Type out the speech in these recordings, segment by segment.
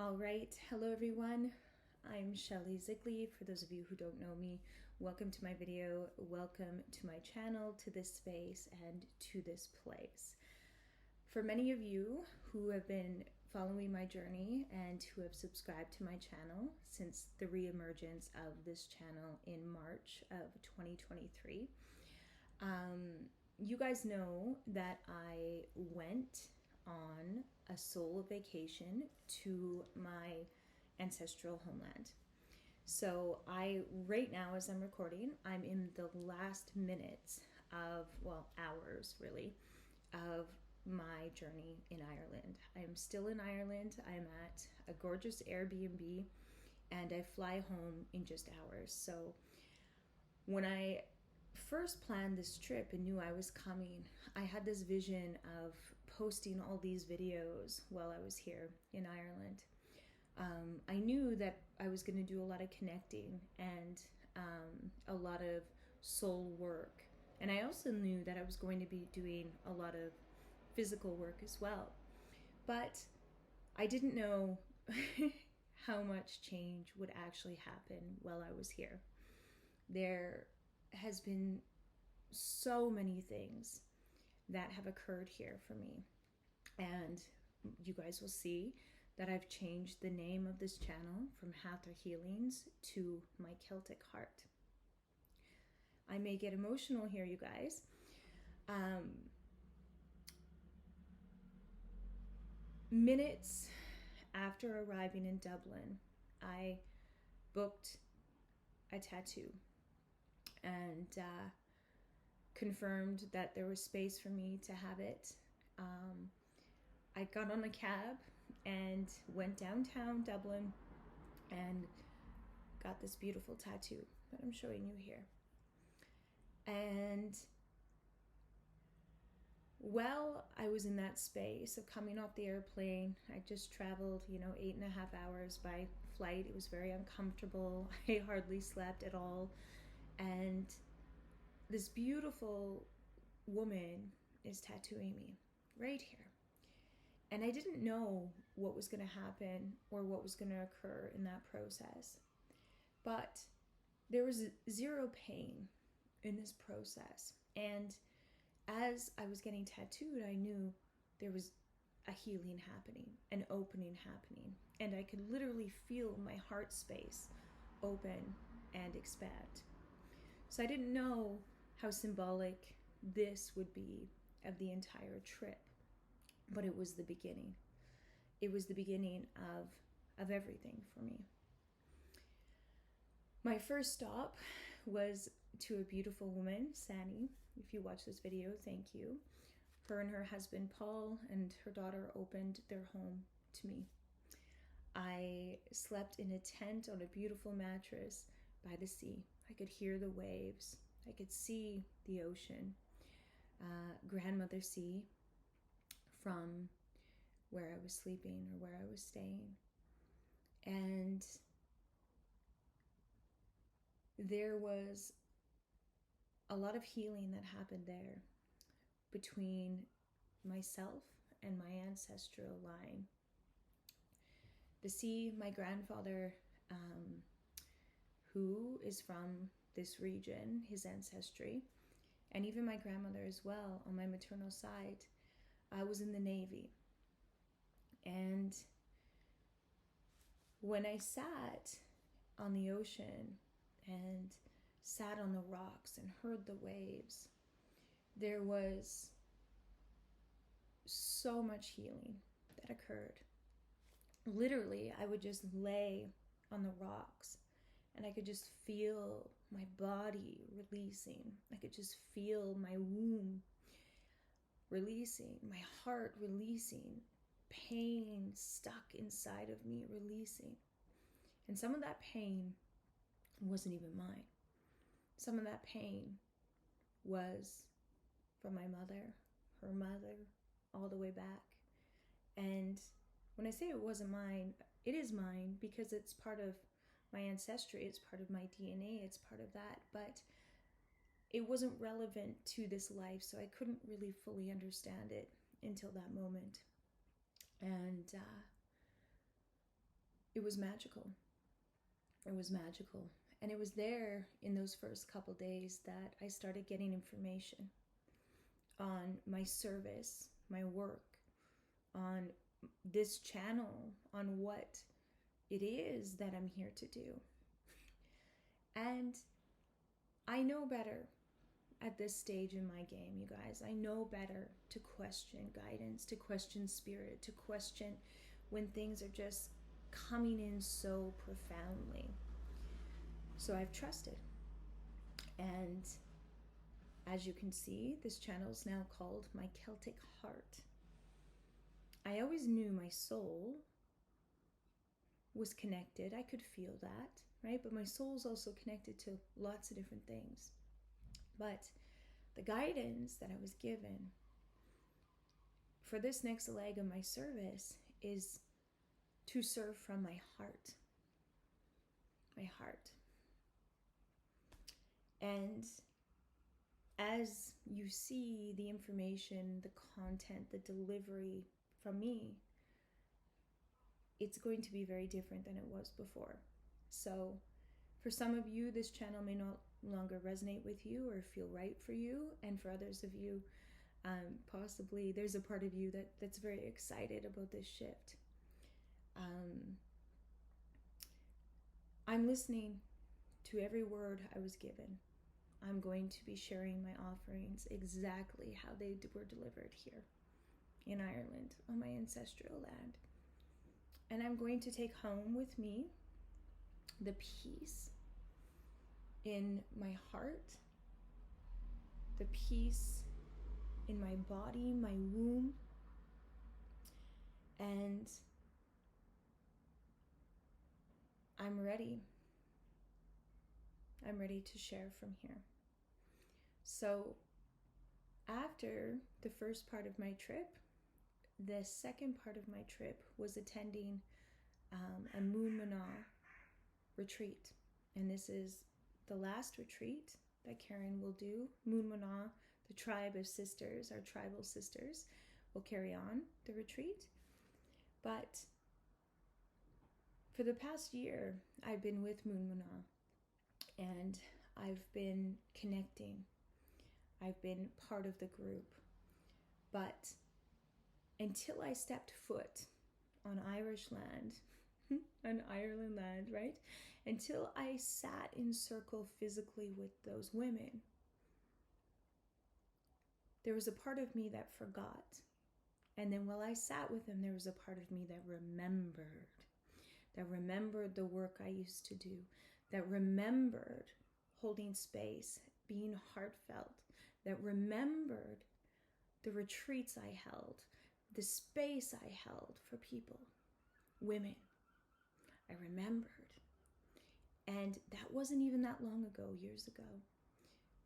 All right, hello everyone. I'm Shelly Zigley. For those of you who don't know me, welcome to my video. Welcome to my channel, to this space, and to this place. For many of you who have been following my journey and who have subscribed to my channel since the reemergence of this channel in March of 2023, you guys know that I went on a soul vacation to my ancestral homeland. So right now, as I'm recording, I'm in the last minutes of, well, hours really, of my journey in Ireland. I am still in Ireland. I'm at a gorgeous Airbnb and I fly home in just hours. So when I first planned this trip and knew I was coming, I had this vision of posting all these videos while I was here in Ireland. I knew that I was going to do a lot of connecting and a lot of soul work. And I also knew that I was going to be doing a lot of physical work as well. But I didn't know how much change would actually happen while I was here. There has been so many things that have occurred here for me. And you guys will see that I've changed the name of this channel from Hatha Healings to my Celtic Heart. I may get emotional here, you guys. Minutes after arriving in Dublin, I booked a tattoo and confirmed that there was space for me to have it. I got on a cab and went downtown Dublin and got this beautiful tattoo that I'm showing you here. And while I was in that space of coming off the airplane, I just traveled, 8.5 hours by flight. It was very uncomfortable. I hardly slept at all. And this beautiful woman is tattooing me right here. And I didn't know what was going to happen or what was going to occur in that process. But there was zero pain in this process. And as I was getting tattooed, I knew there was a healing happening, an opening happening. And I could literally feel my heart space open and expand. So I didn't know how symbolic this would be of the entire trip. But it was the beginning. It was the beginning of everything for me. My first stop was to a beautiful woman, Sani. If you watch this video, thank you. Her and her husband, Paul, and her daughter opened their home to me. I slept in a tent on a beautiful mattress by the sea. I could hear the waves. I could see the ocean. Grandmother Sea from where I was sleeping or where I was staying. And there was a lot of healing that happened there between myself and my ancestral line. The sea, my grandfather, who is from this region, his ancestry, and even my grandmother as well on my maternal side, I was in the Navy. And when I sat on the ocean and sat on the rocks and heard the waves, there was so much healing that occurred. Literally, I would just lay on the rocks and I could just feel my body releasing. I could just feel my womb releasing, my heart releasing, pain stuck inside of me releasing. And some of that pain wasn't even mine. Some of that pain was from my mother, her mother, all the way back. And when I say it wasn't mine, it is mine because it's part of my ancestry, it's part of my DNA, it's part of that. But it wasn't relevant to this life, so I couldn't really fully understand it until that moment. And it was magical. It was magical. And it was there in those first couple days that I started getting information on my service, my work, on this channel, on what it is that I'm here to do. And I know better at this stage in my game, you guys. I know better to question guidance, to question spirit, to question when things are just coming in so profoundly. So I've trusted. And as you can see, this channel is now called My Celtic Heart. I always knew my soul was connected. I could feel that, right? But my soul's also connected to lots of different things. But the guidance that I was given for this next leg of my service is to serve from my heart. My heart. And as you see the information, the content, the delivery from me, it's going to be very different than it was before. So for some of you, this channel may no longer resonate with you or feel right for you. And for others of you, possibly there's a part of you that's very excited about this shift. I'm listening to every word I was given. I'm going to be sharing my offerings exactly how they were delivered here in Ireland on my ancestral land. And I'm going to take home with me the peace in my heart, the peace in my body, my womb, and I'm ready. I'm ready to share from here. So after the first part of my trip, the second part of my trip was attending a Moon Mana retreat. And this is the last retreat that Karen will do. Moon Mana, the tribe of sisters, our tribal sisters, will carry on the retreat. But for the past year, I've been with Moon Mana. And I've been connecting. I've been part of the group. But until I stepped foot on Irish land, on Ireland land, right? Until I sat in circle physically with those women, there was a part of me that forgot. And then while I sat with them, there was a part of me that remembered the work I used to do, that remembered holding space, being heartfelt, that remembered the retreats I held, the space I held for people, women. I remembered. And that wasn't even that long ago, years ago.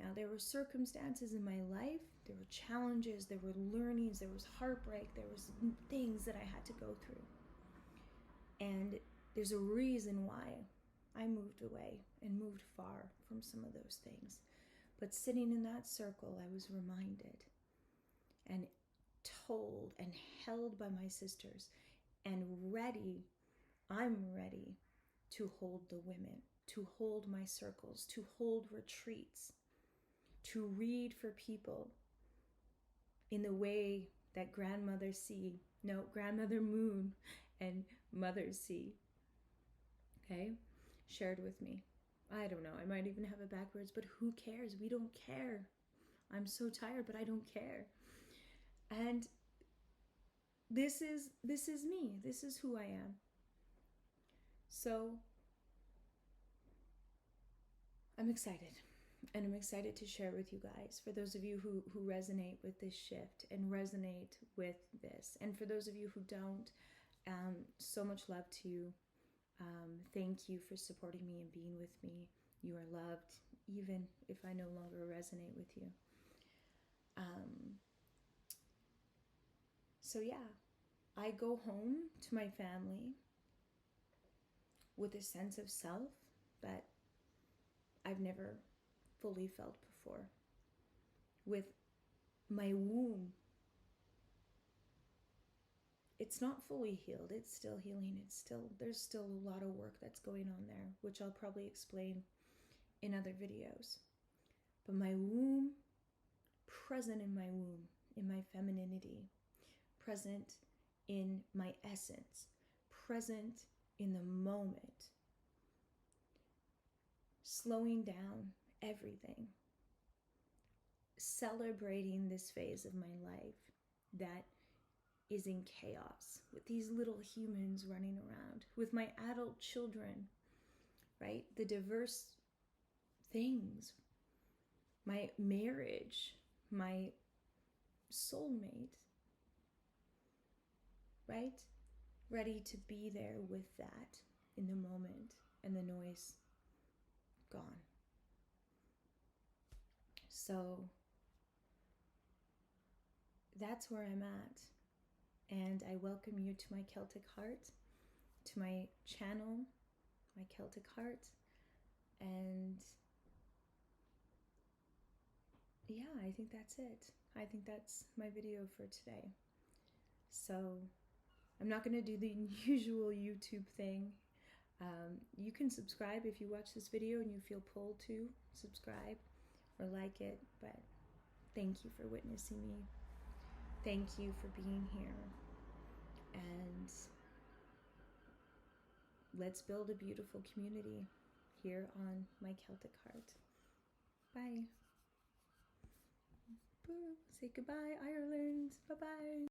Now, there were circumstances in my life, there were challenges, there were learnings, there was heartbreak, there was things that I had to go through. And there's a reason why I moved away and moved far from some of those things. But sitting in that circle, I was reminded and told and held by my sisters and ready, I'm ready to hold the women, to hold my circles, to hold retreats, to read for people in the way that Grandmother Moon and Mother C, okay, shared with me. I don't know, I might even have it backwards, but who cares? We don't care. I'm so tired, but I don't care. And this is me. This is who I am. So I'm excited. And I'm excited to share with you guys, for those of you who resonate with this shift and resonate with this. And for those of you who don't, so much love to you. Thank you for supporting me and being with me. You are loved, even if I no longer resonate with you. So yeah, I go home to my family with a sense of self that I've never fully felt before, with my womb it's not fully healed. It's still healing. There's still a lot of work that's going on there, which I'll probably explain in other videos. But my womb, present in my womb, in my femininity, present in my essence, present in the moment, slowing down everything, celebrating this phase of my life that is in chaos, with these little humans running around, with my adult children, right? The diverse things, my marriage, my soulmate, right? Ready to be there with that in the moment, and the noise gone. So that's where I'm at. And I welcome you to my Celtic Heart, to my channel, my Celtic Heart. And yeah, I think that's it. I think that's my video for today. So I'm not going to do the usual YouTube thing. You can subscribe if you watch this video and you feel pulled to subscribe or like it, but thank you for witnessing me. Thank you for being here. And let's build a beautiful community here on my Celtic Heart. Bye. Say goodbye, Ireland. Bye-bye.